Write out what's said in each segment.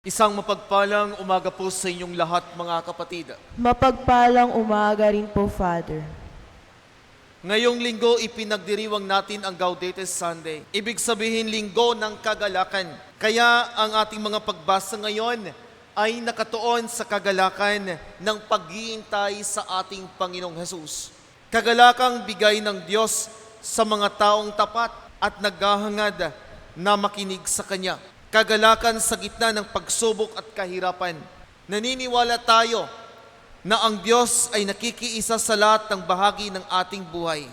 Isang mapagpalang umaga po sa inyong lahat, mga kapatid. Mapagpalang umaga rin po, Father. Ngayong linggo, ipinagdiriwang natin ang Gaudete Sunday. Ibig sabihin, linggo ng kagalakan. Kaya ang ating mga pagbasa ngayon ay nakatuon sa kagalakan ng paghihintay sa ating Panginoong Hesus. Kagalakang bigay ng Diyos sa mga taong tapat at naghahangad na makinig sa Kanya. Kagalakan sa gitna ng pagsubok at kahirapan. Naniniwala tayo na ang Diyos ay nakikiisa sa lahat ng bahagi ng ating buhay,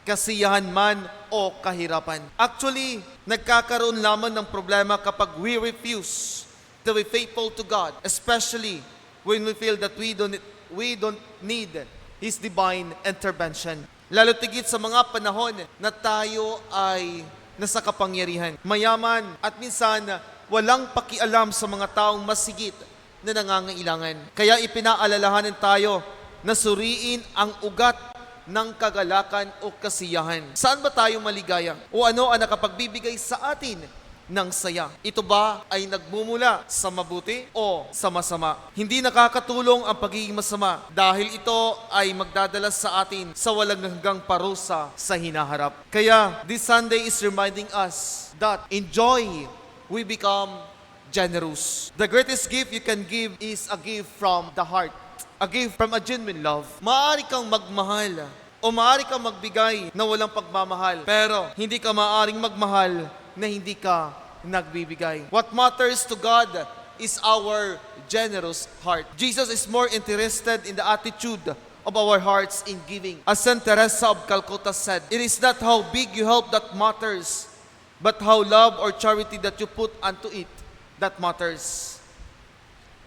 kasiyahan man o kahirapan. Actually, nagkakaroon lamang ng problema kapag we refuse to be faithful to God, especially when we feel that we don't need His divine intervention. Lalo tigit sa mga panahon na tayo ay nasa kapangyarihan, mayaman at minsan walang pakialam sa mga taong masigit na nangangailangan. Kaya ipinaalalahanan tayo na suriin ang ugat ng kagalakan o kasiyahan. Saan ba tayo maligaya? O ano ang nakapagbibigay sa atin ng saya? Ito ba ay nagmumula sa mabuti o sa masama? Hindi nakakatulong ang pagiging masama dahil ito ay magdadala sa atin sa walang hanggang parusa sa hinaharap. Kaya this Sunday is reminding us that in joy we become generous. The greatest gift you can give is a gift from the heart. A gift from a genuine love. Maaari kang magmahal o maaari kang magbigay na walang pagmamahal, pero hindi ka maaaring magmahal na hindi ka nagbibigay. What matters to God is our generous heart. Jesus is more interested in the attitude of our hearts in giving. As Saint Teresa of Calcutta said, "It is not how big you help that matters, but how love or charity that you put unto it that matters."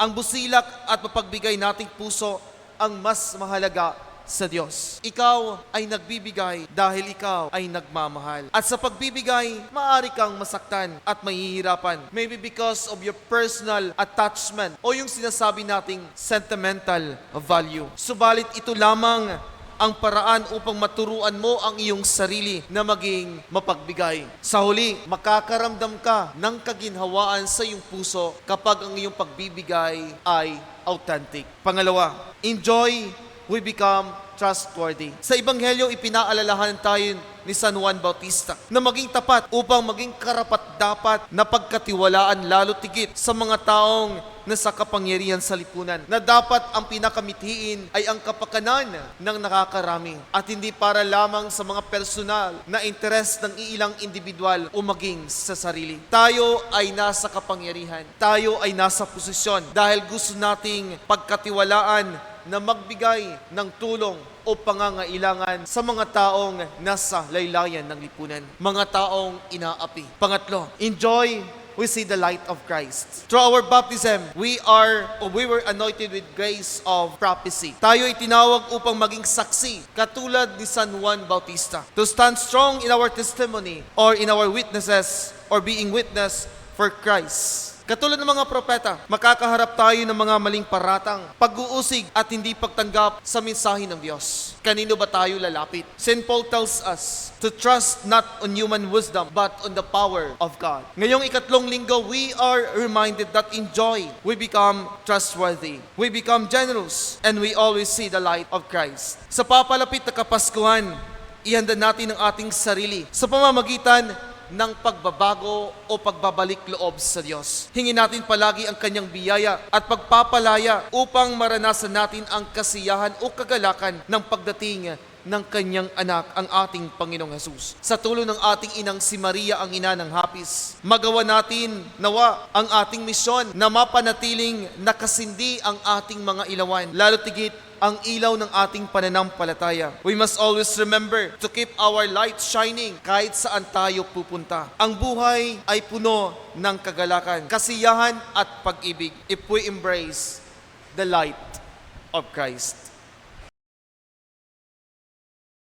Ang busilak at mapagbigay nating puso ang mas mahalaga sa Diyos. Ikaw ay nagbibigay dahil ikaw ay nagmamahal. At sa pagbibigay, maaari kang masaktan at mahihirapan. Maybe because of your personal attachment o yung sinasabi nating sentimental value. Subalit ito lamang ang paraan upang maturuan mo ang iyong sarili na maging mapagbigay. Sa huli, makakaramdam ka ng kaginhawaan sa iyong puso kapag ang iyong pagbibigay ay authentic. Pangalawa, enjoy, we become trustworthy. Sa Ebanghelyo, ipinaalalahanan tayo ni San Juan Bautista na maging tapat upang maging karapat-dapat na pagkatiwalaan lalo tigit sa mga taong nasa kapangyarihan sa lipunan, na dapat ang pinakamithiin ay ang kapakanan ng nakakarami at hindi para lamang sa mga personal na interes ng iilang individual o maging sa sarili. Tayo ay nasa kapangyarihan. Tayo ay nasa posisyon dahil gusto nating pagkatiwalaan na magbigay ng tulong o pangangailangan sa mga taong nasa laylayan ng lipunan, mga taong inaapi. Pangatlo, enjoy, we see the light of Christ. Through our baptism, we were anointed with grace of prophecy. Tayo ay tinawag upang maging saksi, katulad ni San Juan Bautista, to stand strong in our testimony or in our witnesses or being witness for Christ. Katulad ng mga propeta, makakaharap tayo ng mga maling paratang, pag-uusig at hindi pagtanggap sa mensahe ng Diyos. Kanino ba tayo lalapit? St. Paul tells us to trust not on human wisdom, but on the power of God. Ngayong ikatlong linggo, we are reminded that in joy, we become trustworthy, we become generous, and we always see the light of Christ. Sa papalapit na Kapaskuhan, ihanda natin ang ating sarili sa pamamagitan ng pagbabago o pagbabalik loob sa Diyos. Hingin natin palagi ang Kanyang biyaya at pagpapalaya upang maranasan natin ang kasiyahan o kagalakan ng pagdating ng Kanyang anak, ang ating Panginoong Hesus. Sa tulong ng ating inang si Maria, ang ina ng hapis, magawa natin nawa ang ating misyon na mapanatiling nakasindi ang ating mga ilawan, lalo tigit ang ilaw ng ating pananampalataya. We must always remember to keep our light shining kahit saan tayo pupunta. Ang buhay ay puno ng kagalakan, kasiyahan at pag-ibig if we embrace the light of Christ.